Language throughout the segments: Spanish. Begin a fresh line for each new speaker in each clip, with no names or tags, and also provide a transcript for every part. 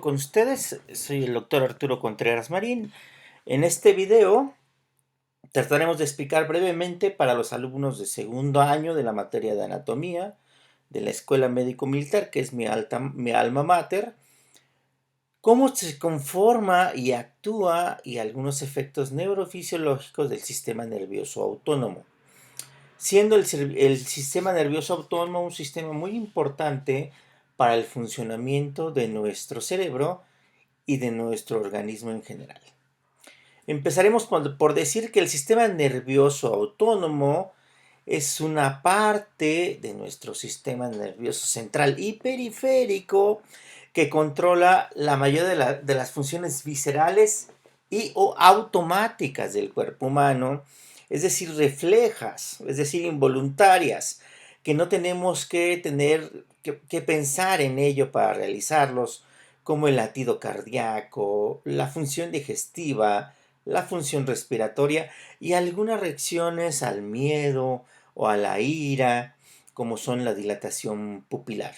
con ustedes. Soy el doctor Arturo Contreras Marín. En este video trataremos de explicar brevemente para los alumnos de segundo año de la materia de anatomía de la Escuela Médico Militar, que es mi alma mater, cómo se conforma y actúa y algunos efectos neurofisiológicos del sistema nervioso autónomo. Siendo el sistema nervioso autónomo un sistema muy importante para el funcionamiento de nuestro cerebro y de nuestro organismo en general. Empezaremos por decir que el sistema nervioso autónomo es una parte de nuestro sistema nervioso central y periférico que controla la mayoría de las funciones viscerales y o automáticas del cuerpo humano, es decir, reflejas, es decir, involuntarias, que no tenemos que tener que pensar en ello para realizarlos, como el latido cardíaco, la función digestiva, la función respiratoria y algunas reacciones al miedo o a la ira, como son la dilatación pupilar.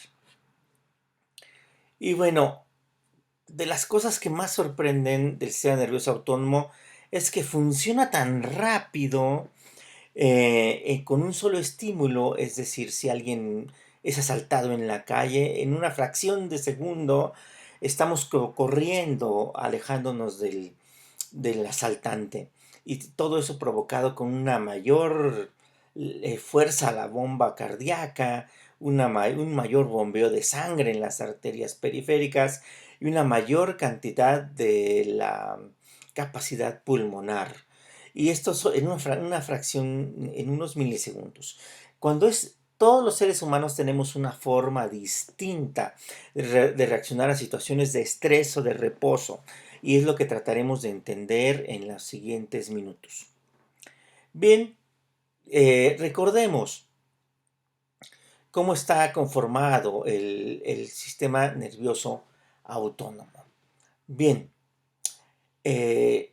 Y bueno, de las cosas que más sorprenden del sistema nervioso autónomo es que funciona tan rápido con un solo estímulo, es decir, si alguien es asaltado en la calle, en una fracción de segundo estamos corriendo, alejándonos del asaltante. Y todo eso provocado con una mayor fuerza a la bomba cardíaca, un mayor bombeo de sangre en las arterias periféricas y una mayor cantidad de la capacidad pulmonar. Y esto en una fracción, en unos milisegundos. Todos los seres humanos tenemos una forma distinta de reaccionar a situaciones de estrés o de reposo. Y es lo que trataremos de entender en los siguientes minutos. Bien, recordemos cómo está conformado el sistema nervioso autónomo. Bien, eh,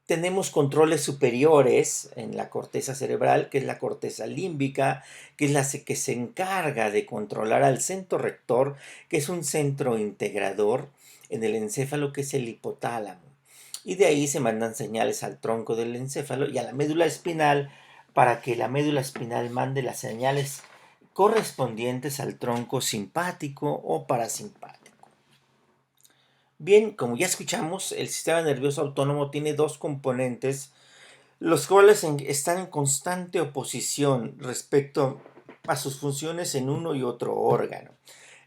tenemos controles superiores en la corteza cerebral, que es la corteza límbica, que es la que se encarga de controlar al centro rector, que es un centro integrador en el encéfalo, que es el hipotálamo. Y de ahí se mandan señales al tronco del encéfalo y a la médula espinal para que la médula espinal mande las señales correspondientes al tronco simpático o parasimpático. Bien, como ya escuchamos, el sistema nervioso autónomo tiene dos componentes, los cuales están en constante oposición respecto a sus funciones en uno y otro órgano.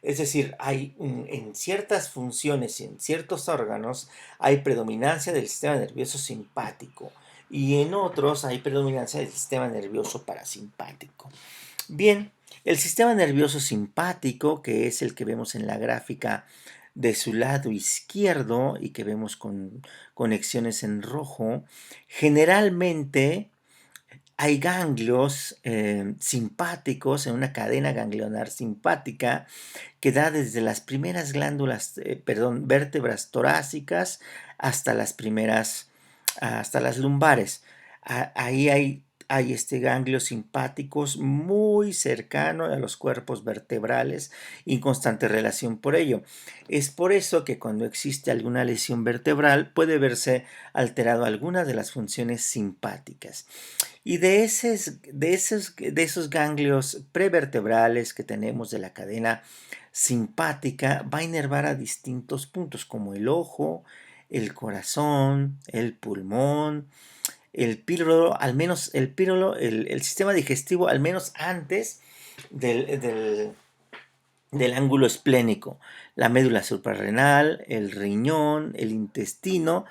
Es decir, en ciertas funciones y en ciertos órganos hay predominancia del sistema nervioso simpático y en otros hay predominancia del sistema nervioso parasimpático. Bien, el sistema nervioso simpático, que es el que vemos en la gráfica de su lado izquierdo y que vemos con conexiones en rojo, generalmente hay ganglios simpáticos en una cadena ganglionar simpática que da desde las primeras vértebras torácicas hasta hasta las lumbares. Ahí hay ganglios simpáticos muy cercano a los cuerpos vertebrales y en constante relación por ello. Es por eso que cuando existe alguna lesión vertebral puede verse alterado alguna de las funciones simpáticas. Y de esos ganglios prevertebrales que tenemos de la cadena simpática va a inervar a distintos puntos como el ojo, el corazón, el pulmón, el píloro, al menos el sistema digestivo, al menos antes del, del, del ángulo esplénico, la médula suprarrenal, el riñón, el intestino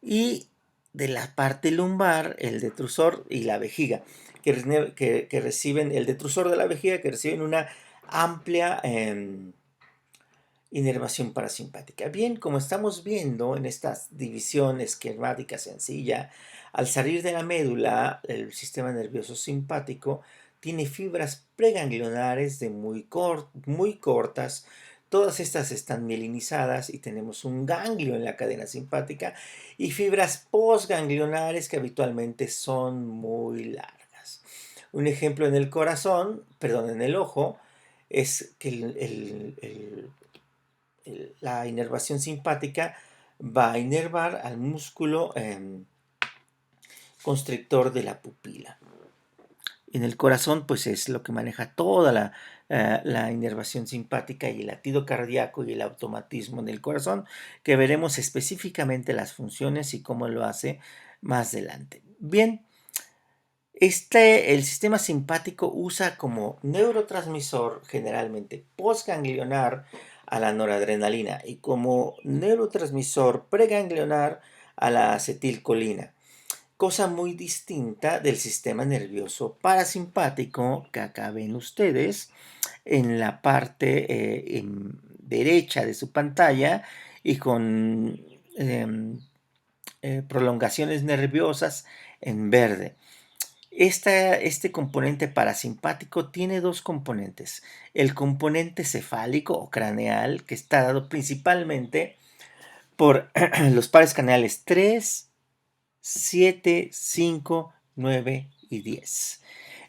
y de la parte lumbar, el detrusor y la vejiga, que reciben, el detrusor de la vejiga, que reciben una amplia inervación parasimpática. Bien, como estamos viendo en esta división esquemática sencilla, al salir de la médula, el sistema nervioso simpático tiene fibras preganglionares de muy cortas. Todas estas están mielinizadas y tenemos un ganglio en la cadena simpática y fibras postganglionares que habitualmente son muy largas. Un ejemplo en el corazón, perdón, en el ojo, es que la inervación simpática va a inervar al músculo constrictor de la pupila. En el corazón, pues es lo que maneja toda la inervación simpática y el latido cardíaco y el automatismo en el corazón, que veremos específicamente las funciones y cómo lo hace más adelante. Bien, el sistema simpático usa como neurotransmisor generalmente postganglionar a la noradrenalina y como neurotransmisor preganglionar a la acetilcolina, cosa muy distinta del sistema nervioso parasimpático que acá ven ustedes en la parte derecha de su pantalla y con prolongaciones nerviosas en verde. Este componente parasimpático tiene dos componentes. El componente cefálico o craneal, que está dado principalmente por los pares craneales 3, 7, 5, 9 y 10.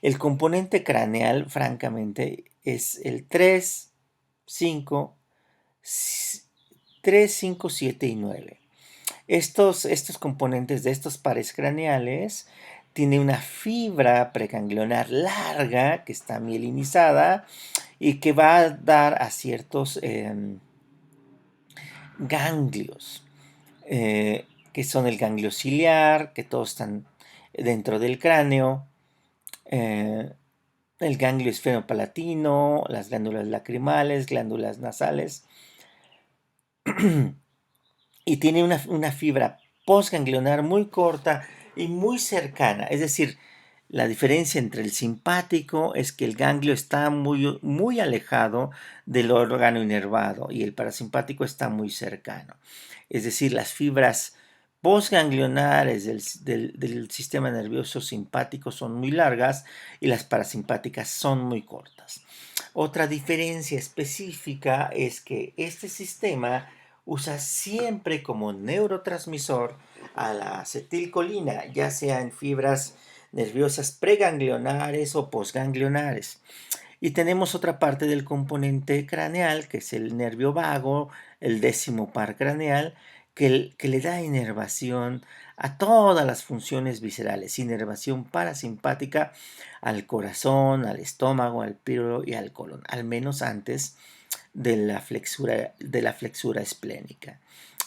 El componente craneal, francamente, es el 3, 5, 3, 5, 7 y 9. Estos componentes de estos pares craneales tienen una fibra preganglionar larga que está mielinizada y que va a dar a ciertos ganglios, que son el ganglio ciliar, que todos están dentro del cráneo, el ganglio esfenopalatino, las glándulas lacrimales, glándulas nasales, y tiene una fibra postganglionar muy corta y muy cercana. Es decir, la diferencia entre el simpático es que el ganglio está muy, muy alejado del órgano inervado y el parasimpático está muy cercano. Es decir, las fibras postganglionares del sistema nervioso simpático son muy largas y las parasimpáticas son muy cortas. Otra diferencia específica es que este sistema usa siempre como neurotransmisor a la acetilcolina, ya sea en fibras nerviosas preganglionares o posganglionares. Y tenemos otra parte del componente craneal, que es el nervio vago, el 10º par craneal, que le da inervación a todas las funciones viscerales, inervación parasimpática al corazón, al estómago, al píloro y al colon, al menos antes de la flexura esplénica.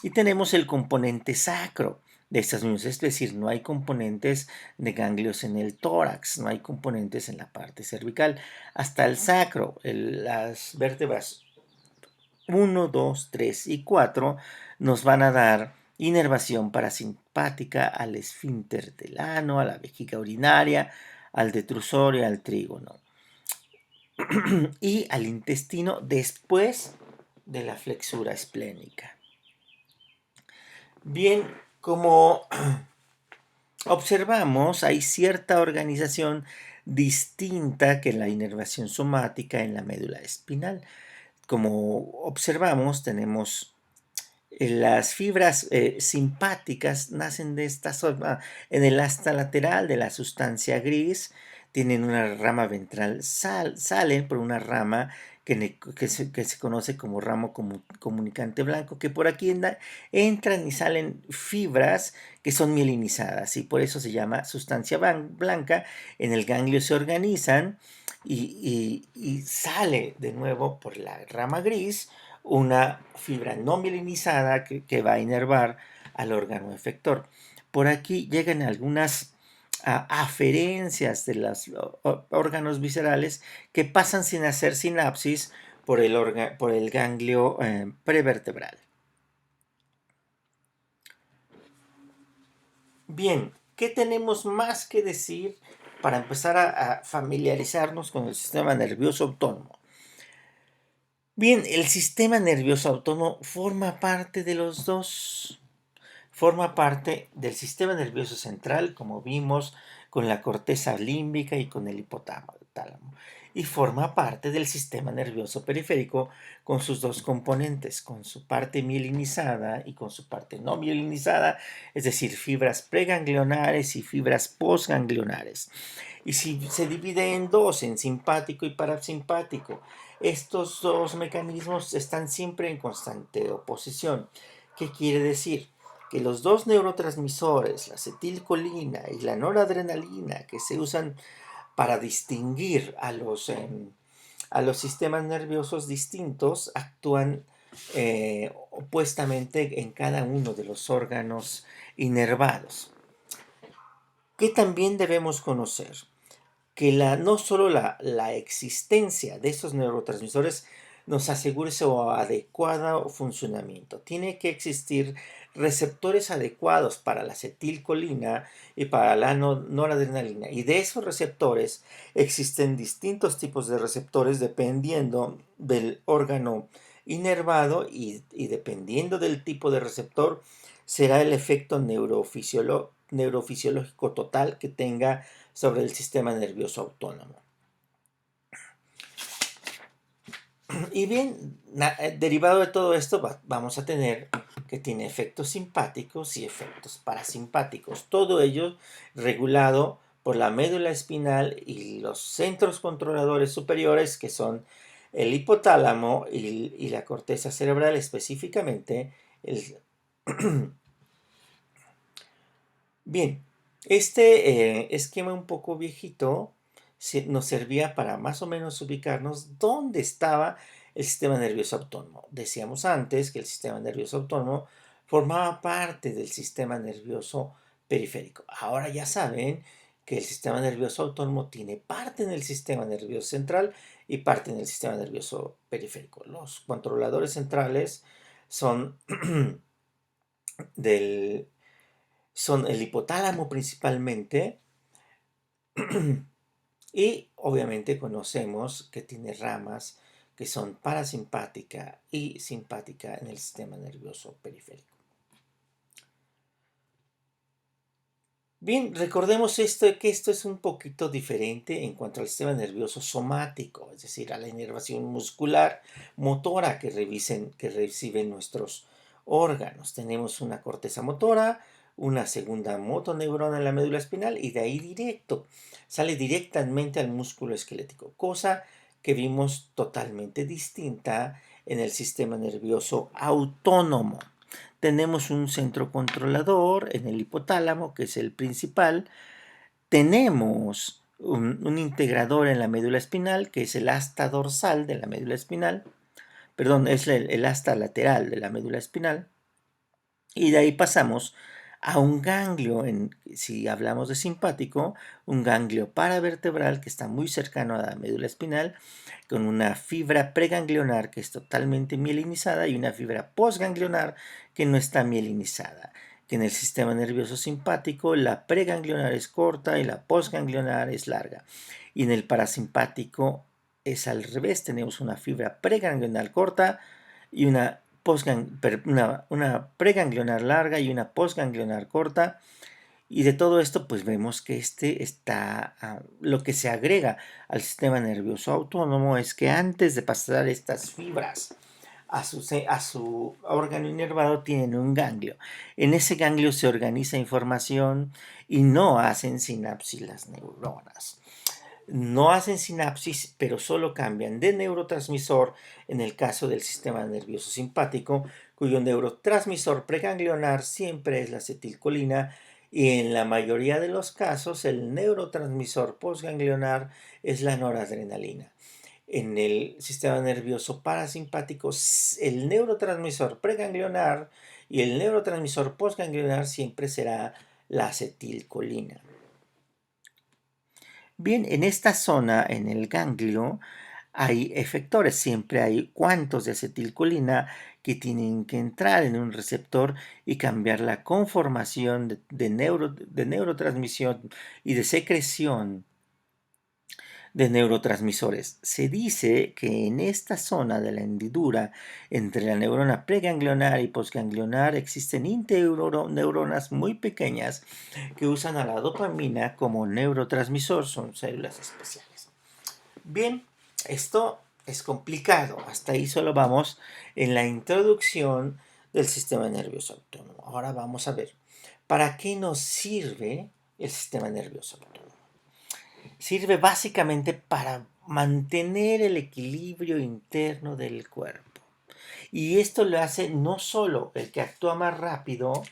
Y tenemos el componente sacro de estas uniones, es decir, no hay componentes de ganglios en el tórax, no hay componentes en la parte cervical, hasta el sacro, las vértebras 1, 2, 3 y 4 nos van a dar inervación parasimpática al esfínter del ano, a la vejiga urinaria, al detrusor y al trígono. Y al intestino después de la flexura esplénica. Bien, como observamos, hay cierta organización distinta que la inervación somática en la médula espinal. Como observamos, tenemos las fibras simpáticas nacen de esta forma en el asta lateral de la sustancia gris, tienen una rama ventral, salen por una rama que se conoce como ramo comunicante blanco, que por aquí entran y salen fibras que son mielinizadas y por eso se llama sustancia blanca. En el ganglio se organizan y sale de nuevo por la rama gris una fibra no mielinizada que va a inervar al órgano efector. Por aquí llegan algunas aferencias de los órganos viscerales que pasan sin hacer sinapsis por el ganglio prevertebral. Bien, ¿qué tenemos más que decir para empezar a familiarizarnos con el sistema nervioso autónomo? Bien, el sistema nervioso autónomo forma parte de los dos. Forma parte del sistema nervioso central, como vimos, con la corteza límbica y con el hipotálamo. Y forma parte del sistema nervioso periférico con sus dos componentes, con su parte mielinizada y con su parte no mielinizada, es decir, fibras preganglionares y fibras postganglionares. Y si se divide en dos, en simpático y parasimpático, Estos dos mecanismos están siempre en constante oposición. ¿Qué quiere decir? Que los dos neurotransmisores, la acetilcolina y la noradrenalina, que se usan para distinguir a los sistemas nerviosos distintos, actúan opuestamente en cada uno de los órganos inervados. ¿Qué también debemos conocer? Que no solo la existencia de esos neurotransmisores nos asegure su adecuado funcionamiento, tiene que existir receptores adecuados para la acetilcolina y para la noradrenalina. Y de esos receptores existen distintos tipos de receptores dependiendo del órgano inervado y dependiendo del tipo de receptor será el efecto neurofisiológico total que tenga sobre el sistema nervioso autónomo. Y bien, derivado de todo esto, vamos a tener que tiene efectos simpáticos y efectos parasimpáticos. Todo ello regulado por la médula espinal y los centros controladores superiores, que son el hipotálamo y la corteza cerebral, específicamente el... Bien, este esquema un poco viejito nos servía para más o menos ubicarnos dónde estaba el sistema nervioso autónomo. Decíamos antes que el sistema nervioso autónomo formaba parte del sistema nervioso periférico. Ahora ya saben que el sistema nervioso autónomo tiene parte en el sistema nervioso central y parte en el sistema nervioso periférico. Los controladores centrales son del son el hipotálamo principalmente y obviamente conocemos que tiene ramas que son parasimpática y simpática en el sistema nervioso periférico. Bien, recordemos que esto es un poquito diferente en cuanto al sistema nervioso somático, es decir, a la inervación muscular motora que reciben nuestros órganos. Tenemos una corteza motora, una segunda motoneurona en la médula espinal y de ahí sale directamente al músculo esquelético, cosa que vimos totalmente distinta en el sistema nervioso autónomo. Tenemos un centro controlador en el hipotálamo, que es el principal. Tenemos un integrador en la médula espinal, que es el asta dorsal de la médula espinal. Perdón, es el asta lateral de la médula espinal. Y de ahí pasamos a un ganglio, si hablamos de simpático, un ganglio paravertebral que está muy cercano a la médula espinal, con una fibra preganglionar que es totalmente mielinizada y una fibra postganglionar que no está mielinizada. Que en el sistema nervioso simpático la preganglionar es corta y la postganglionar es larga. Y en el parasimpático es al revés, tenemos una fibra preganglionar corta y una preganglionar larga y una postganglionar corta. Y de todo esto, pues vemos que lo que se agrega al sistema nervioso autónomo es que antes de pasar estas fibras a su órgano inervado tienen un ganglio. En ese ganglio se organiza información y no hacen sinapsis las neuronas. No hacen sinapsis, pero solo cambian de neurotransmisor en el caso del sistema nervioso simpático, cuyo neurotransmisor preganglionar siempre es la acetilcolina y en la mayoría de los casos el neurotransmisor postganglionar es la noradrenalina. En el sistema nervioso parasimpático, el neurotransmisor preganglionar y el neurotransmisor postganglionar siempre será la acetilcolina. Bien, en esta zona, en el ganglio, hay efectores, siempre hay cuantos de acetilcolina que tienen que entrar en un receptor y cambiar la conformación de neurotransmisión y de secreción de neurotransmisores. Se dice que en esta zona de la hendidura entre la neurona preganglionar y postganglionar existen neuronas muy pequeñas que usan a la dopamina como neurotransmisor, son células especiales. Bien, esto es complicado, hasta ahí solo vamos en la introducción del sistema nervioso autónomo. Ahora vamos a ver, ¿para qué nos sirve el sistema nervioso autónomo? Sirve básicamente para mantener el equilibrio interno del cuerpo. Y esto lo hace no solo el que actúa más rápido,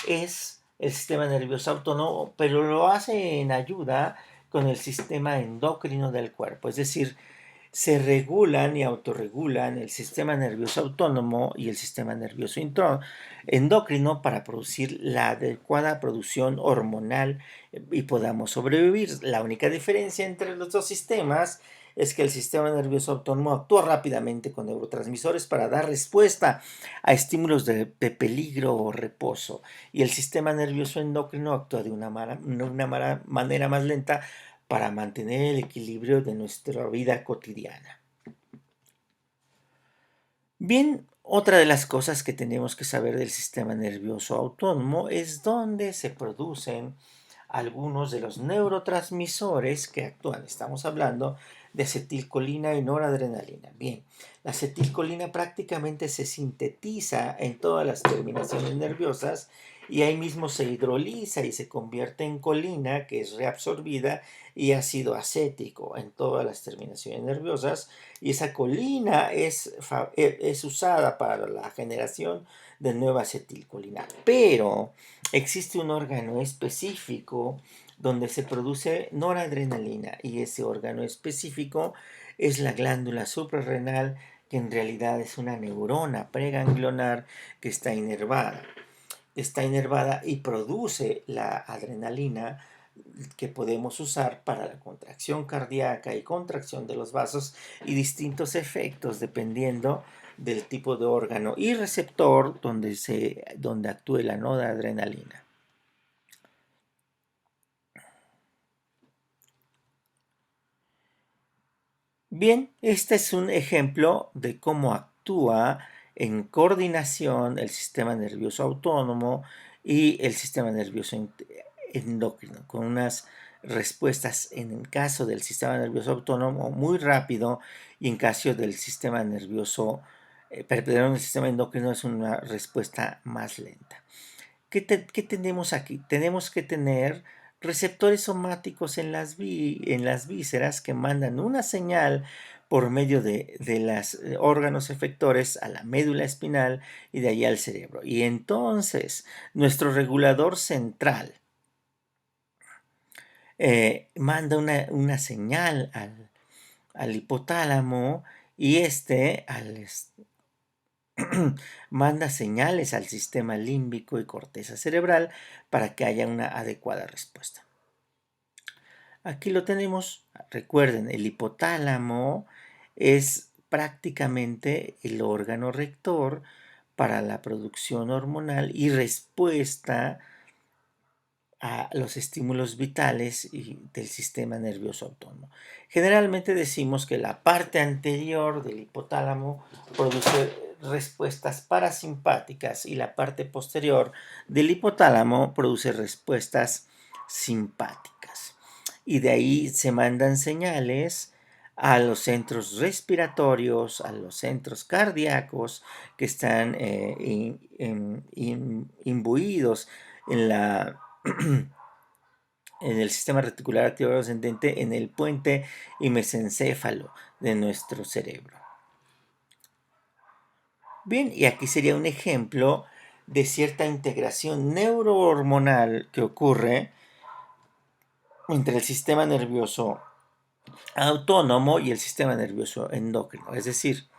es el sistema nervioso autónomo, pero lo hace en ayuda con el sistema endocrino del cuerpo. Es decir, se regulan y autorregulan el sistema nervioso autónomo y el sistema nervioso endocrino para producir la adecuada producción hormonal y podamos sobrevivir. La única diferencia entre los dos sistemas es que el sistema nervioso autónomo actúa rápidamente con neurotransmisores para dar respuesta a estímulos de peligro o reposo, y el sistema nervioso endocrino actúa de una manera más lenta para mantener el equilibrio de nuestra vida cotidiana. Bien, otra de las cosas que tenemos que saber del sistema nervioso autónomo es dónde se producen algunos de los neurotransmisores que actúan. Estamos hablando de acetilcolina y noradrenalina. Bien, la acetilcolina prácticamente se sintetiza en todas las terminaciones nerviosas y ahí mismo se hidroliza y se convierte en colina, que es reabsorbida, y ácido acético en todas las terminaciones nerviosas, y esa colina es usada para la generación de nueva acetilcolina. Pero existe un órgano específico donde se produce noradrenalina, y ese órgano específico es la glándula suprarrenal, que en realidad es una neurona preganglionar que está inervada y produce la adrenalina que podemos usar para la contracción cardíaca y contracción de los vasos y distintos efectos dependiendo del tipo de órgano y receptor donde actúe la noradrenalina. Bien, este es un ejemplo de cómo actúa en coordinación el sistema nervioso autónomo y el sistema nervioso endocrino, con unas respuestas en el caso del sistema nervioso autónomo muy rápido, y en caso del sistema nervioso, perdón, el sistema endocrino es una respuesta más lenta. ¿Qué tenemos aquí? Tenemos que tener receptores somáticos en las vísceras que mandan una señal por medio de los órganos efectores a la médula espinal y de ahí al cerebro. Y entonces nuestro regulador central manda una señal al hipotálamo, y manda señales al sistema límbico y corteza cerebral para que haya una adecuada respuesta. Aquí lo tenemos. Recuerden, el hipotálamo es prácticamente el órgano rector para la producción hormonal y respuesta a los estímulos vitales y del sistema nervioso autónomo. Generalmente decimos que la parte anterior del hipotálamo produce respuestas parasimpáticas y la parte posterior del hipotálamo produce respuestas simpáticas. Y de ahí se mandan señales a los centros respiratorios, a los centros cardíacos que están imbuidos en la en el sistema reticular activador ascendente, en el puente y mesencéfalo de nuestro cerebro. Bien, y aquí sería un ejemplo de cierta integración neurohormonal que ocurre entre el sistema nervioso autónomo y el sistema nervioso endocrino. Es decir,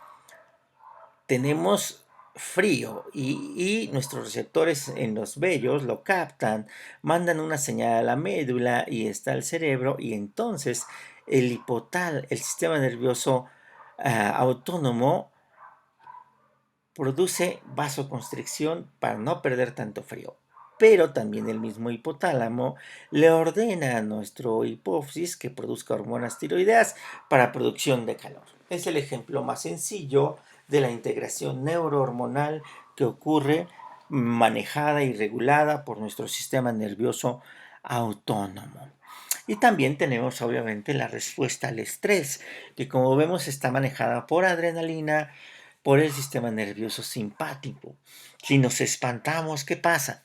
tenemos frío y nuestros receptores en los vellos lo captan, mandan una señal a la médula y está el cerebro, y entonces el sistema nervioso autónomo produce vasoconstricción para no perder tanto frío. Pero también el mismo hipotálamo le ordena a nuestro hipófisis que produzca hormonas tiroideas para producción de calor. Es el ejemplo más sencillo de la integración neurohormonal que ocurre manejada y regulada por nuestro sistema nervioso autónomo. Y también tenemos obviamente la respuesta al estrés, que como vemos está manejada por adrenalina, por el sistema nervioso simpático. Si nos espantamos, ¿qué pasa?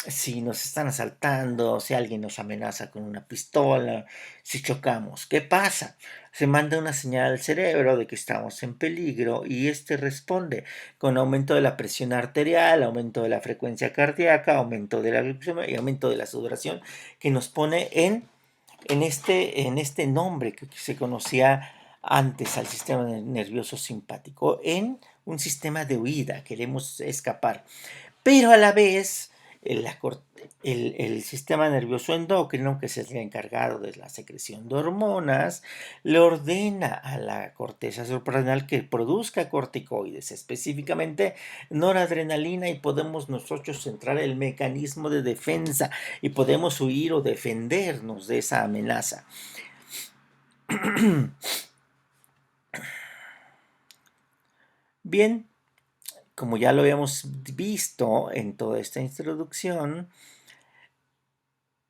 si nos están asaltando, si alguien nos amenaza con una pistola, si chocamos. ¿Qué pasa? Se manda una señal al cerebro de que estamos en peligro y este responde con aumento de la presión arterial, aumento de la frecuencia cardíaca, aumento de la glucemia y aumento de la sudoración que nos pone en este nombre que se conocía antes al sistema nervioso simpático, en un sistema de huida, queremos escapar. Pero a la vez, el, el sistema nervioso endocrino, que es el encargado de la secreción de hormonas, le ordena a la corteza suprarrenal que produzca corticoides, específicamente noradrenalina, y podemos nosotros centrar el mecanismo de defensa y podemos huir o defendernos de esa amenaza. Bien, como ya lo habíamos visto en toda esta introducción,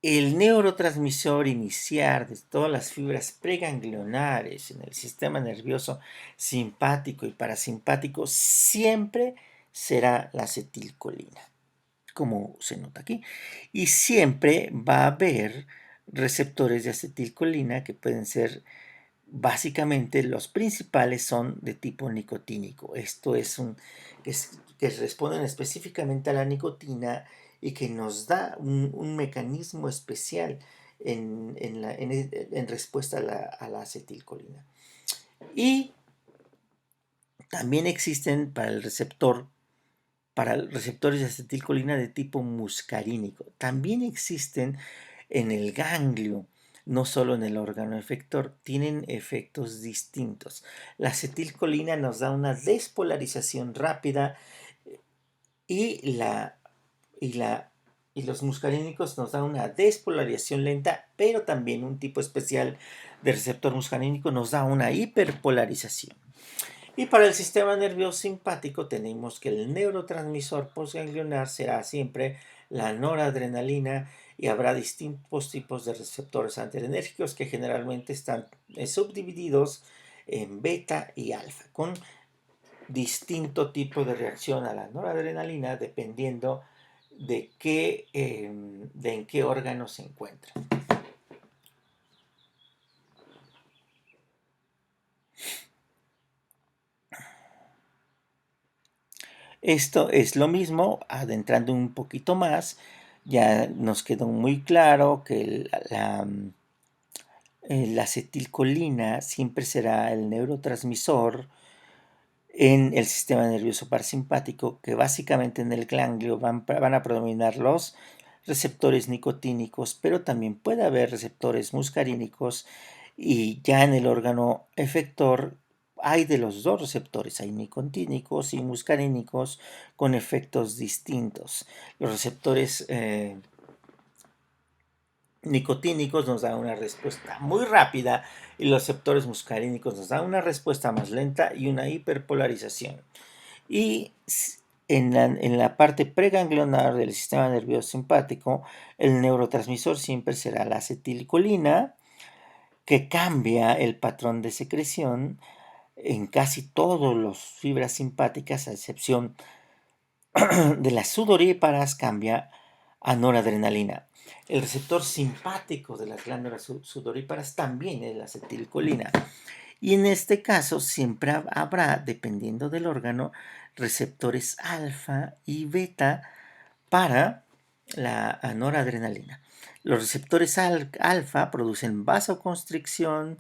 el neurotransmisor inicial de todas las fibras preganglionares en el sistema nervioso simpático y parasimpático siempre será la acetilcolina, como se nota aquí. Y siempre va a haber receptores de acetilcolina que pueden ser, básicamente los principales son de tipo nicotínico. Esto es que responden específicamente a la nicotina y que nos da un mecanismo especial en respuesta a la acetilcolina. Y también existen para receptores de acetilcolina de tipo muscarínico. También existen en el ganglio, no solo en el órgano efector, tienen efectos distintos. La acetilcolina nos da una despolarización rápida y, la, y, la, y los muscarínicos nos dan una despolarización lenta, pero también un tipo especial de receptor muscarínico nos da una hiperpolarización. Y para el sistema nervioso simpático tenemos que el neurotransmisor postganglionar será siempre la noradrenalina y habrá distintos tipos de receptores antialergénicos que generalmente están subdivididos en beta y alfa, con distinto tipo de reacción a la noradrenalina dependiendo de en qué órgano se encuentra. Esto es lo mismo, adentrando un poquito más, ya nos quedó muy claro que la acetilcolina siempre será el neurotransmisor en el sistema nervioso parasimpático, que básicamente en el ganglio van a predominar los receptores nicotínicos, pero también puede haber receptores muscarínicos, y ya en el órgano efector hay de los dos receptores, hay nicotínicos y muscarínicos con efectos distintos. Los receptores nicotínicos nos dan una respuesta muy rápida y los receptores muscarínicos nos dan una respuesta más lenta y una hiperpolarización. Y en la parte preganglionar del sistema nervioso simpático, el neurotransmisor siempre será la acetilcolina, que cambia el patrón de secreción en casi todas las fibras simpáticas, a excepción de las sudoríparas, cambia a noradrenalina. El receptor simpático de las glándulas sudoríparas también es la acetilcolina. Y en este caso siempre habrá, dependiendo del órgano, receptores alfa y beta para la noradrenalina. Los receptores alfa producen vasoconstricción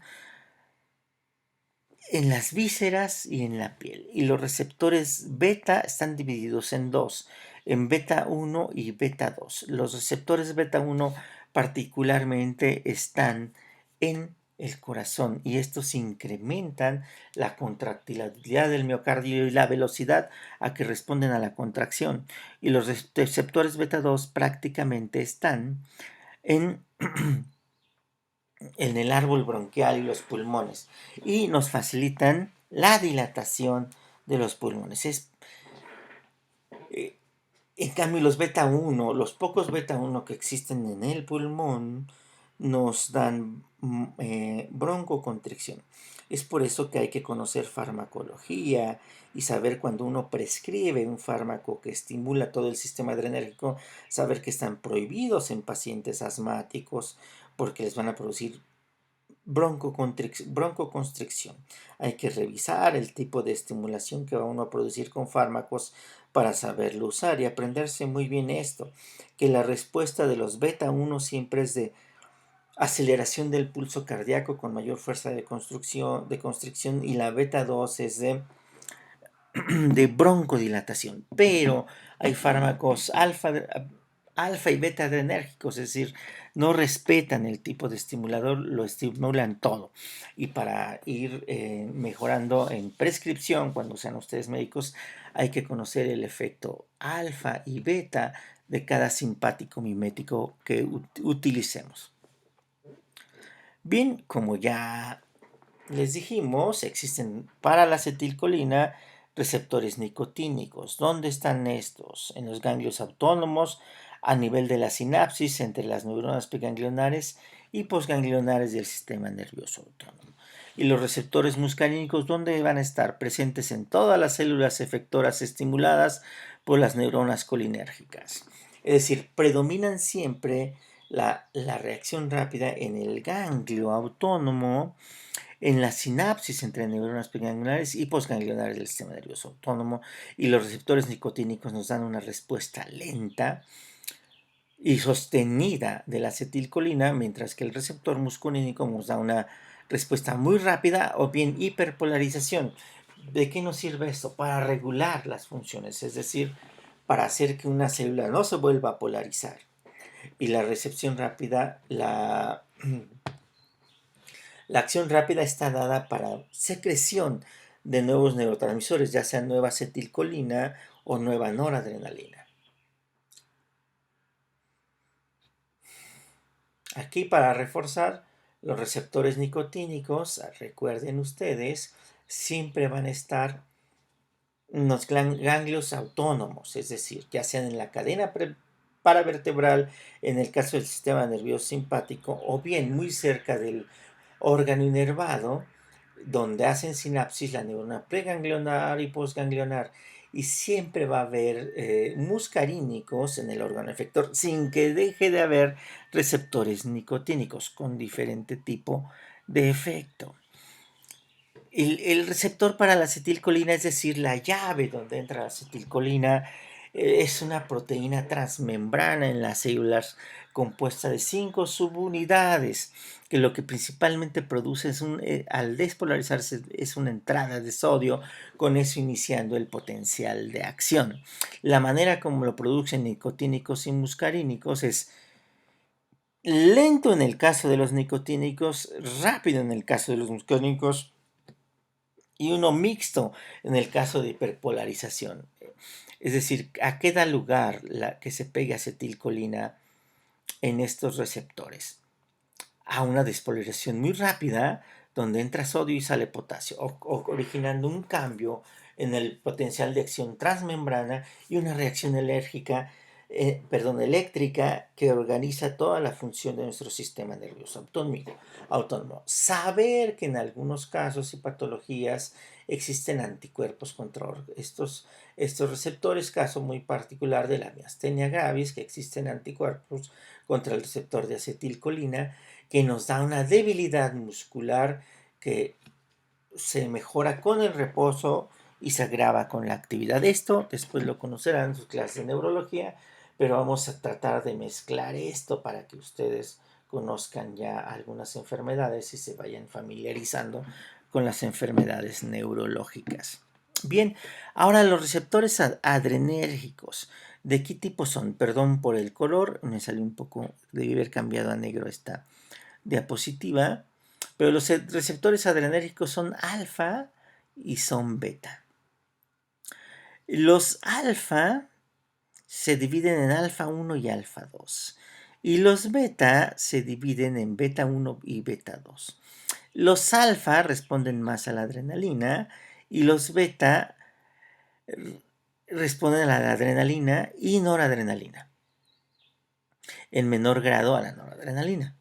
en las vísceras y en la piel. Y los receptores beta están divididos en dos, en beta 1 y beta 2. Los receptores beta 1 particularmente están en el corazón y estos incrementan la contractilidad del miocardio y la velocidad a que responden a la contracción. Y los receptores beta 2 prácticamente están en en el árbol bronquial y los pulmones y nos facilitan la dilatación de los pulmones. Eh, en cambio, los beta 1, los pocos beta 1 que existen en el pulmón, nos dan broncoconstricción. Es por eso que hay que conocer farmacología y saber cuando uno prescribe un fármaco que estimula todo el sistema adrenérgico, saber que están prohibidos en pacientes asmáticos porque les van a producir broncoconstricción. Hay que revisar el tipo de estimulación que va uno a producir con fármacos para saberlo usar y aprenderse muy bien esto, que la respuesta de los beta 1 siempre es de aceleración del pulso cardíaco con mayor fuerza de constricción, y la beta 2 es de broncodilatación, pero hay fármacos alfa y beta adrenérgicos, es decir, no respetan el tipo de estimulador, lo estimulan todo. Y para ir mejorando en prescripción, cuando sean ustedes médicos, hay que conocer el efecto alfa y beta de cada simpático mimético que utilicemos. Bien, como ya les dijimos, existen para la acetilcolina receptores nicotínicos. ¿Dónde están estos? En los ganglios autónomos, a nivel de la sinapsis entre las neuronas preganglionares y posganglionares del sistema nervioso autónomo. Y los receptores muscarínicos, ¿dónde van a estar? Presentes en todas las células efectoras estimuladas por las neuronas colinérgicas. Es decir, predominan siempre la reacción rápida en el ganglio autónomo, en la sinapsis entre neuronas preganglionares y posganglionares del sistema nervioso autónomo, y los receptores nicotínicos nos dan una respuesta lenta y sostenida de la acetilcolina, mientras que el receptor muscarínico nos da una respuesta muy rápida o bien hiperpolarización. ¿De qué nos sirve esto? Para regular las funciones, es decir, para hacer que una célula no se vuelva a polarizar. Y la recepción rápida, la acción rápida está dada para secreción de nuevos neurotransmisores, ya sea nueva acetilcolina o nueva noradrenalina. Aquí, para reforzar, los receptores nicotínicos, recuerden ustedes, siempre van a estar en los ganglios autónomos, es decir, ya sean en la cadena paravertebral, en el caso del sistema nervioso simpático, o bien muy cerca del órgano inervado, donde hacen sinapsis la neurona preganglionar y posganglionar, y siempre va a haber muscarínicos en el órgano efector, sin que deje de haber receptores nicotínicos con diferente tipo de efecto. El receptor para la acetilcolina, es decir, la llave donde entra la acetilcolina, es una proteína transmembrana en las células compuesta de 5 subunidades, que lo que principalmente produce es al despolarizarse es una entrada de sodio, con eso iniciando el potencial de acción. La manera como lo producen nicotínicos y muscarínicos es lento en el caso de los nicotínicos, rápido en el caso de los muscarínicos, y uno mixto en el caso de hiperpolarización. Es decir, ¿a qué da lugar la que se pegue acetilcolina en estos receptores? A una despolarización muy rápida, donde entra sodio y sale potasio, originando un cambio en el potencial de acción transmembrana y una reacción eléctrica que organiza toda la función de nuestro sistema nervioso autónomo. Saber que en algunos casos y patologías existen anticuerpos contra estos receptores, caso muy particular de la miastenia gravis, que existen anticuerpos contra el receptor de acetilcolina, que nos da una debilidad muscular que se mejora con el reposo y se agrava con la actividad. Esto después lo conocerán en sus clases de neurología, pero vamos a tratar de mezclar esto para que ustedes conozcan ya algunas enfermedades y se vayan familiarizando con las enfermedades neurológicas. Bien, ahora los receptores adrenérgicos. ¿De qué tipo son? Perdón por el color, me salió un poco, debí haber cambiado a negro esta diapositiva, pero los receptores adrenérgicos son alfa y son beta. Los alfa se dividen en alfa 1 y alfa 2, y los beta se dividen en beta 1 y beta 2. Los alfa responden más a la adrenalina y los beta responden a la adrenalina y noradrenalina, en menor grado a la noradrenalina.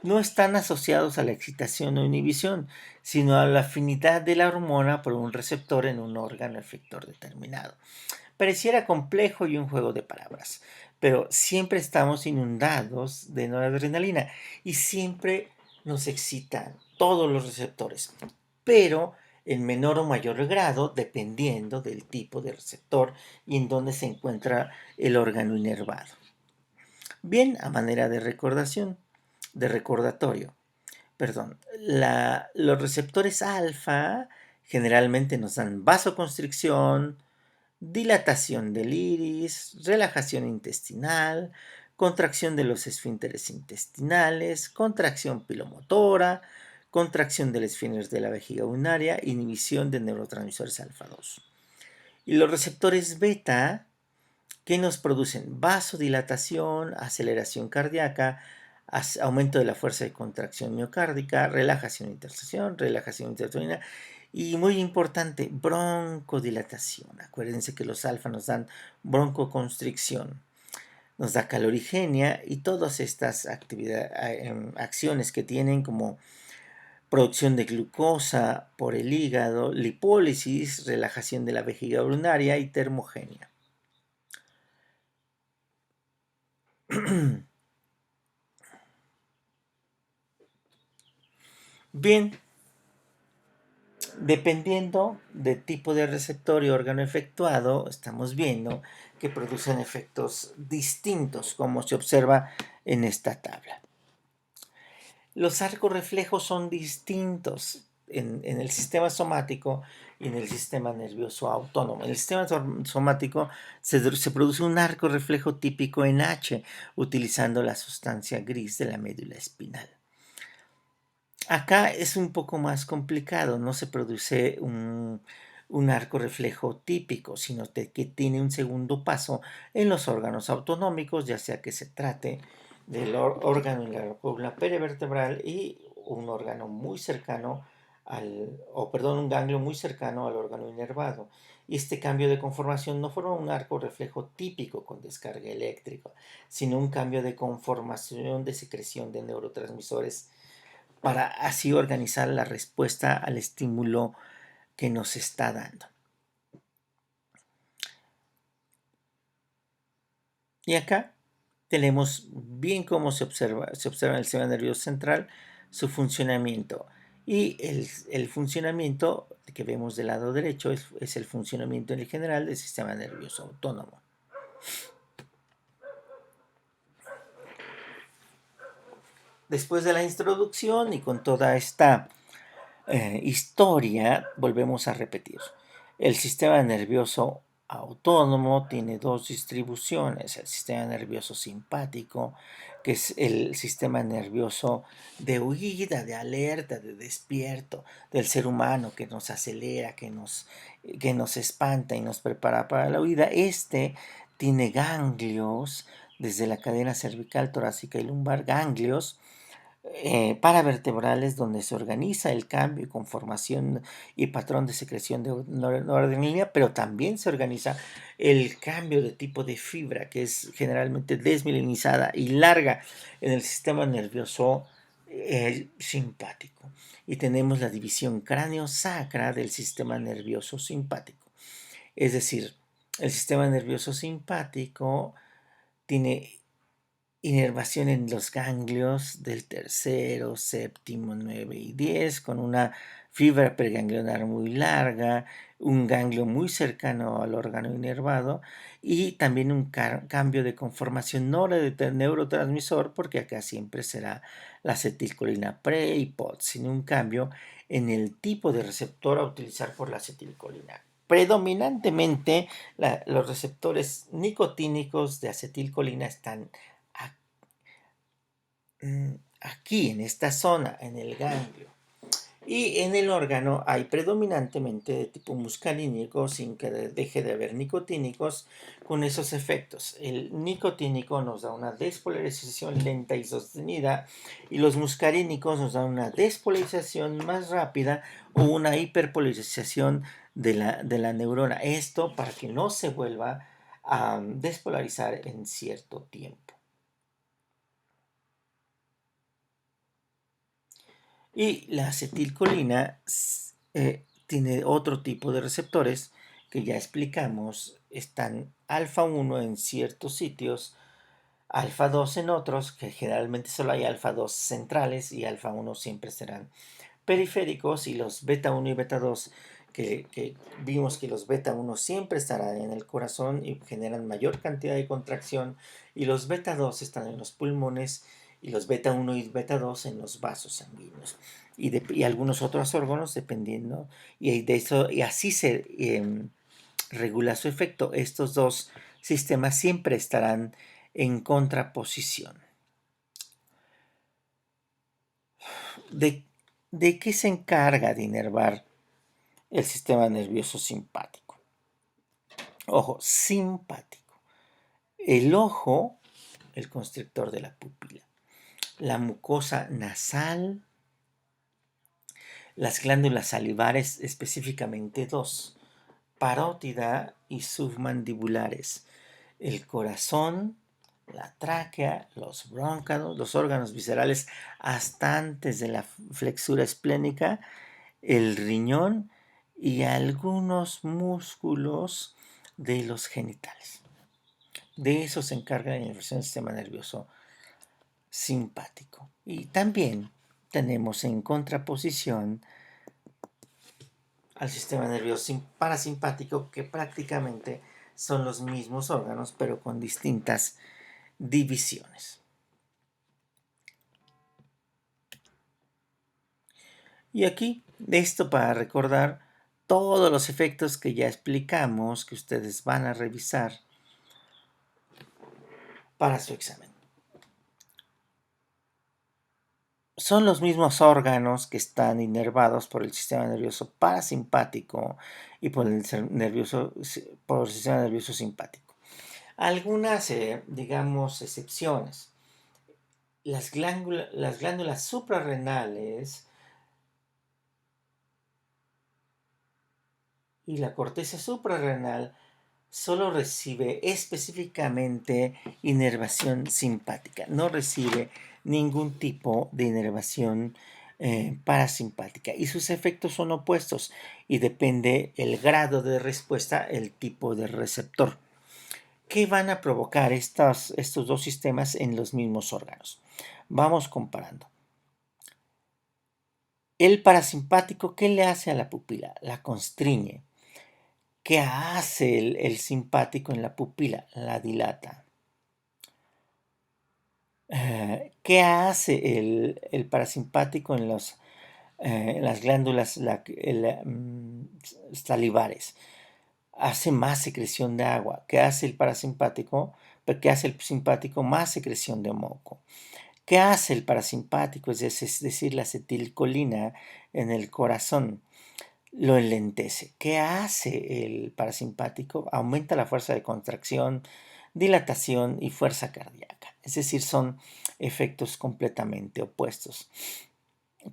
no están asociados a la excitación o inhibición, sino a la afinidad de la hormona por un receptor en un órgano efector determinado. Pareciera complejo y un juego de palabras, pero siempre estamos inundados de noradrenalina y siempre nos excitan todos los receptores, pero en menor o mayor grado dependiendo del tipo de receptor y en dónde se encuentra el órgano inervado. Bien, a manera de recordación, de recordatorio, perdón, los receptores alfa generalmente nos dan vasoconstricción, dilatación del iris, relajación intestinal, contracción de los esfínteres intestinales, contracción pilomotora, contracción del esfínter de la vejiga urinaria, inhibición de neurotransmisores alfa 2. Y los receptores beta, que nos producen vasodilatación, aceleración cardíaca, aumento de la fuerza de contracción miocárdica, relajación intersticial y muy importante, broncodilatación. Acuérdense que los alfa nos dan broncoconstricción, nos da calorigenia y todas estas acciones que tienen como producción de glucosa por el hígado, lipólisis, relajación de la vejiga urinaria y termogenia. Bien, dependiendo del tipo de receptor y órgano efectuado, estamos viendo que producen efectos distintos, como se observa en esta tabla. Los arcos reflejos son distintos en el sistema somático y en el sistema nervioso autónomo. En el sistema somático se produce un arco reflejo típico en H, utilizando la sustancia gris de la médula espinal. Acá es un poco más complicado, no se produce un arco reflejo típico, sino que tiene un segundo paso en los órganos autonómicos, ya sea que se trate del órgano en la columna perivertebral y un órgano muy cercano un ganglio muy cercano al órgano inervado. Y este cambio de conformación no forma un arco reflejo típico con descarga eléctrica, sino un cambio de conformación de secreción de neurotransmisores para así organizar la respuesta al estímulo que nos está dando. Y acá tenemos bien cómo se observa en el sistema nervioso central su funcionamiento. Y el funcionamiento que vemos del lado derecho es el funcionamiento en general del sistema nervioso autónomo. Después de la introducción y con toda esta historia, volvemos a repetir. El sistema nervioso autónomo tiene dos distribuciones: el sistema nervioso simpático, que es el sistema nervioso de huida, de alerta, de despierto del ser humano, que nos acelera, que nos espanta y nos prepara para la huida. Este tiene ganglios desde la cadena cervical, torácica y lumbar, ganglios paravertebrales, donde se organiza el cambio y conformación y patrón de secreción de noradrenalina, pero también se organiza el cambio de tipo de fibra, que es generalmente desmielinizada y larga en el sistema nervioso simpático. Y tenemos la división cráneo-sacra del sistema nervioso simpático. Es decir, el sistema nervioso simpático tiene inervación en los ganglios del tercero, séptimo, 9 y 10, con una fibra preganglionar muy larga, un ganglio muy cercano al órgano inervado y también un cambio de conformación no de neurotransmisor, porque acá siempre será la acetilcolina pre y post, sino un cambio en el tipo de receptor a utilizar por la acetilcolina. Predominantemente los receptores nicotínicos de acetilcolina están aquí en esta zona, en el ganglio. Y en el órgano hay predominantemente de tipo muscarínico, sin que deje de haber nicotínicos, con esos efectos. El nicotínico nos da una despolarización lenta y sostenida, y los muscarínicos nos dan una despolarización más rápida o una hiperpolarización de la neurona. Esto para que no se vuelva a despolarizar en cierto tiempo. Y la acetilcolina tiene otro tipo de receptores que ya explicamos. Están alfa 1 en ciertos sitios, alfa 2 en otros, que generalmente solo hay alfa 2 centrales y alfa 1 siempre serán periféricos, y los beta 1 y beta 2 que vimos que los beta 1 siempre estarán en el corazón y generan mayor cantidad de contracción, y los beta 2 están en los pulmones y los beta 1 y beta 2 en los vasos sanguíneos y algunos otros órganos dependiendo, y de eso y así se regula su efecto. Estos dos sistemas siempre estarán en contraposición. ¿De, de qué se encarga de inervar el sistema nervioso simpático? Ojo, simpático. El ojo, el constrictor de la pupila. La mucosa nasal, las glándulas salivares, específicamente dos, parótida y submandibulares. El corazón, la tráquea, los brónquidos, los órganos viscerales hasta antes de la flexura esplénica, el riñón y algunos músculos de los genitales. De eso se encarga la inervación del sistema nervioso simpático. Y también tenemos en contraposición al sistema nervioso parasimpático, que prácticamente son los mismos órganos, pero con distintas divisiones. Y aquí, esto para recordar todos los efectos que ya explicamos, que ustedes van a revisar para su examen. Son los mismos órganos que están inervados por el sistema nervioso parasimpático y por el sistema nervioso simpático. Algunas, digamos, excepciones. Las glándulas suprarrenales y la corteza suprarrenal solo recibe específicamente inervación simpática, no recibe ningún tipo de inervación parasimpática, y sus efectos son opuestos y depende el grado de respuesta, el tipo de receptor. ¿Qué van a provocar estos dos sistemas en los mismos órganos? Vamos comparando. El parasimpático, ¿qué le hace a la pupila? La constriñe. ¿Qué hace el simpático en la pupila? La dilata. ¿Qué hace el parasimpático en las glándulas salivares? Hace más secreción de agua. ¿Qué hace el parasimpático? ¿Qué hace el simpático? Más secreción de moco. ¿Qué hace el parasimpático? Es decir, la acetilcolina en el corazón. Lo enlentece. ¿Qué hace el parasimpático? Aumenta la fuerza de contracción, dilatación y fuerza cardíaca. Es decir, son efectos completamente opuestos.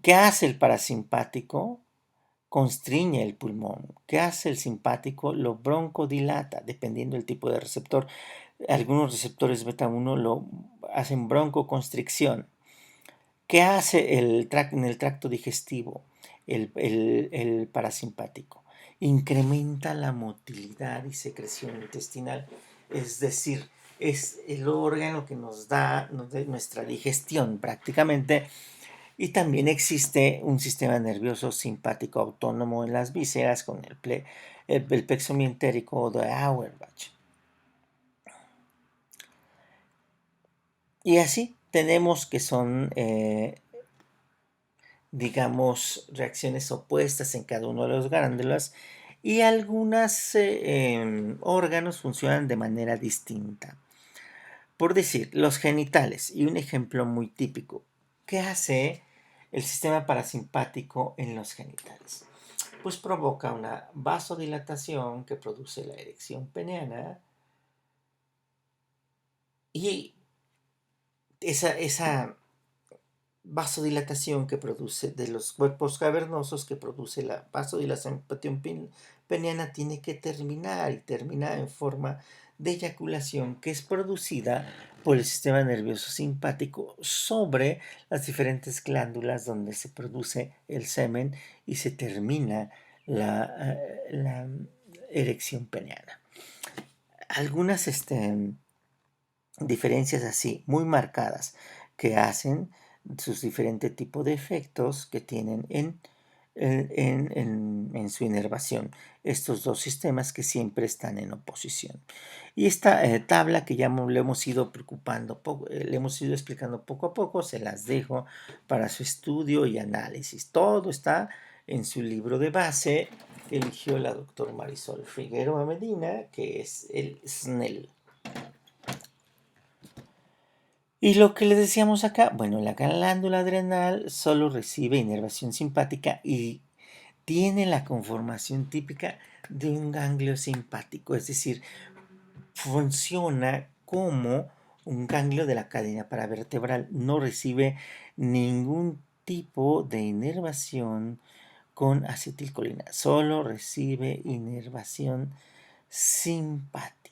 ¿Qué hace el parasimpático? Constriñe el pulmón. ¿Qué hace el simpático? Lo broncodilata, dependiendo del tipo de receptor. Algunos receptores beta 1 lo hacen broncoconstricción. ¿Qué hace en el tracto digestivo el parasimpático? Incrementa la motilidad y secreción intestinal, es decir, es el órgano que nos da nuestra digestión prácticamente. Y también existe un sistema nervioso simpático autónomo en las vísceras con el plexo mientérico de Auerbach. Y así tenemos que son digamos, reacciones opuestas en cada uno de los glándulas, y algunos órganos funcionan de manera distinta. Por decir, los genitales, y un ejemplo muy típico. ¿Qué hace el sistema parasimpático en los genitales? Pues provoca una vasodilatación que produce la erección peneana, y esa vasodilatación que produce de los cuerpos cavernosos, que produce la vasodilatación peniana tiene que terminar y termina en forma de eyaculación que es producida por el sistema nervioso simpático sobre las diferentes glándulas donde se produce el semen y se termina la erección peniana. Algunas diferencias así muy marcadas que hacen sus diferentes tipos de efectos que tienen en su inervación estos dos sistemas que siempre están en oposición. Y esta tabla que ya le hemos ido le hemos ido explicando poco a poco, se las dejo para su estudio y análisis. Todo está en su libro de base que eligió la doctora Marisol Figueroa Medina, que es el SNEL. Y lo que le decíamos acá, bueno, la glándula adrenal solo recibe inervación simpática y tiene la conformación típica de un ganglio simpático, es decir, funciona como un ganglio de la cadena paravertebral, no recibe ningún tipo de inervación con acetilcolina, solo recibe inervación simpática.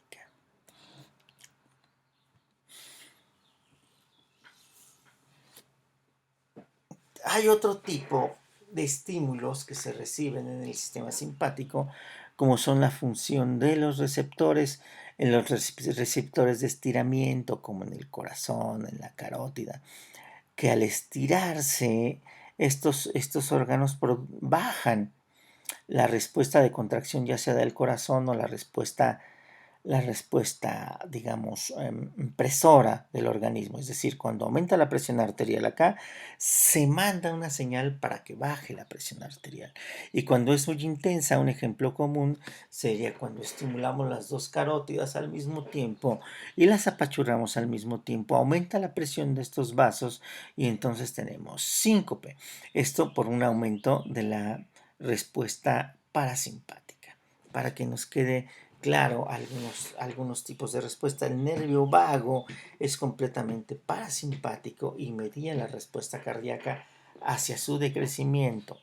Hay otro tipo de estímulos que se reciben en el sistema simpático, como son la función de los receptores, en los receptores de estiramiento, como en el corazón, en la carótida, que al estirarse, estos órganos bajan la respuesta de contracción, ya sea del corazón o la respuesta, digamos, presora del organismo. Es decir, cuando aumenta la presión arterial acá, se manda una señal para que baje la presión arterial. Y cuando es muy intensa, un ejemplo común sería cuando estimulamos las dos carótidas al mismo tiempo y las apachurramos al mismo tiempo, aumenta la presión de estos vasos y entonces tenemos síncope. Esto por un aumento de la respuesta parasimpática. Para que nos quede claro algunos tipos de respuesta. El nervio vago es completamente parasimpático y medía la respuesta cardíaca hacia su decrecimiento,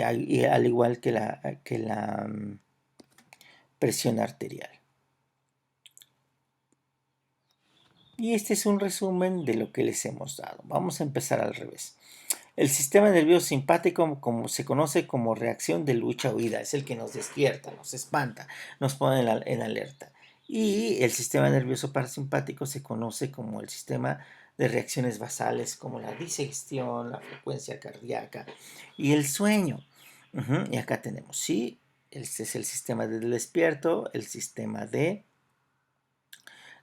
al igual que la presión arterial. Y este es un resumen de lo que les hemos dado. Vamos a empezar al revés. El sistema nervioso simpático, como se conoce como reacción de lucha-huida, es el que nos despierta, nos espanta, nos pone en alerta. Y el sistema nervioso parasimpático se conoce como el sistema de reacciones basales, como la digestión, la frecuencia cardíaca y el sueño. Y acá tenemos, sí, este es el sistema del despierto, el sistema de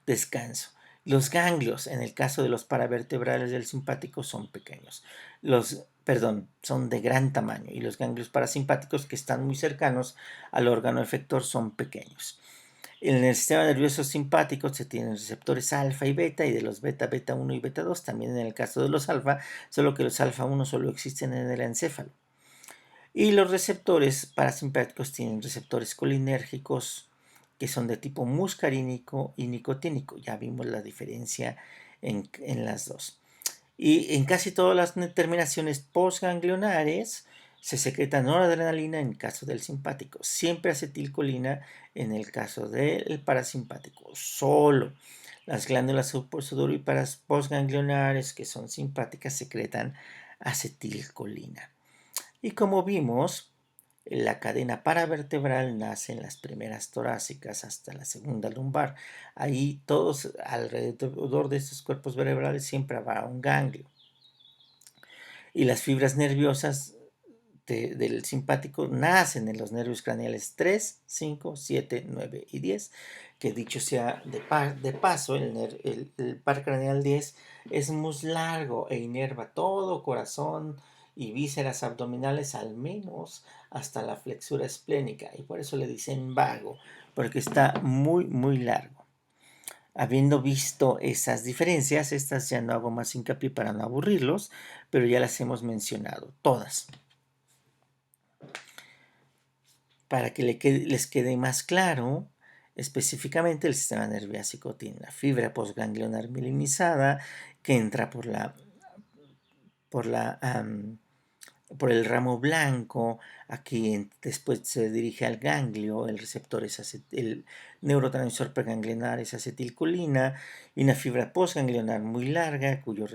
descanso. Los ganglios, en el caso de los paravertebrales del simpático, son pequeños. Son de gran tamaño y los ganglios parasimpáticos, que están muy cercanos al órgano efector, son pequeños. En el sistema nervioso simpático se tienen receptores alfa y beta, y de los beta, beta 1 y beta 2, también en el caso de los alfa, solo que los alfa 1 solo existen en el encéfalo. Y los receptores parasimpáticos tienen receptores colinérgicos que son de tipo muscarínico y nicotínico. Ya vimos la diferencia en las dos. Y en casi todas las terminaciones postganglionares se secreta noradrenalina en el caso del simpático, siempre acetilcolina en el caso del parasimpático. Solo las glándulas sudoríparas postganglionares, que son simpáticas, secretan acetilcolina. Y como vimos, la cadena paravertebral nace en las primeras torácicas hasta la segunda lumbar. Ahí todos alrededor de estos cuerpos vertebrales siempre habrá un ganglio. Y las fibras nerviosas del simpático nacen en los nervios craneales 3, 5, 7, 9 y 10, que dicho sea de paso, el par craneal 10 es muy largo e inerva todo corazón y vísceras abdominales, al menos hasta la flexura esplénica, y por eso le dicen vago, porque está muy, muy largo. Habiendo visto esas diferencias, estas ya no hago más hincapié para no aburrirlos, pero ya las hemos mencionado todas. Para que les quede más claro, específicamente el sistema nerviásico tiene la fibra postganglionar mielinizada que entra por la por el ramo blanco, aquí después se dirige al ganglio, el receptor es el neurotransmisor preganglionar es acetilcolina, y una fibra postganglionar muy larga, cuyo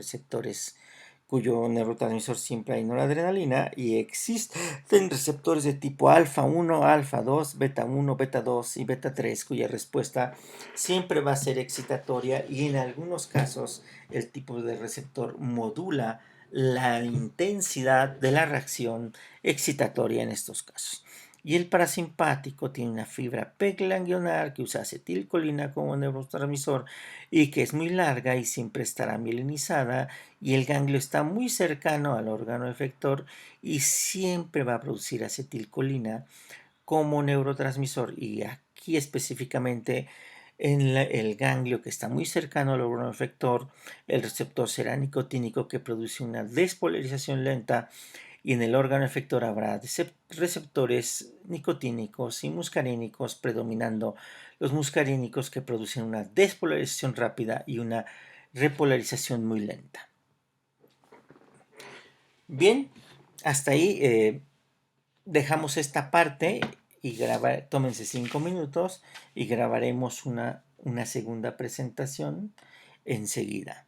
neurotransmisor siempre hay noradrenalina, y existen receptores de tipo alfa 1, alfa 2, beta 1, beta 2 y beta 3, cuya respuesta siempre va a ser excitatoria, y en algunos casos el tipo de receptor modula la intensidad de la reacción excitatoria en estos casos. Y el parasimpático tiene una fibra preganglionar que usa acetilcolina como neurotransmisor y que es muy larga y siempre estará mielinizada, y el ganglio está muy cercano al órgano efector y siempre va a producir acetilcolina como neurotransmisor. Y aquí específicamente en el ganglio que está muy cercano al órgano efector, el receptor será nicotínico que produce una despolarización lenta, y en el órgano efector habrá receptores nicotínicos y muscarínicos, predominando los muscarínicos que producen una despolarización rápida y una repolarización muy lenta. Bien, hasta ahí dejamos esta parte y tómense 5 minutos y grabaremos una segunda presentación enseguida.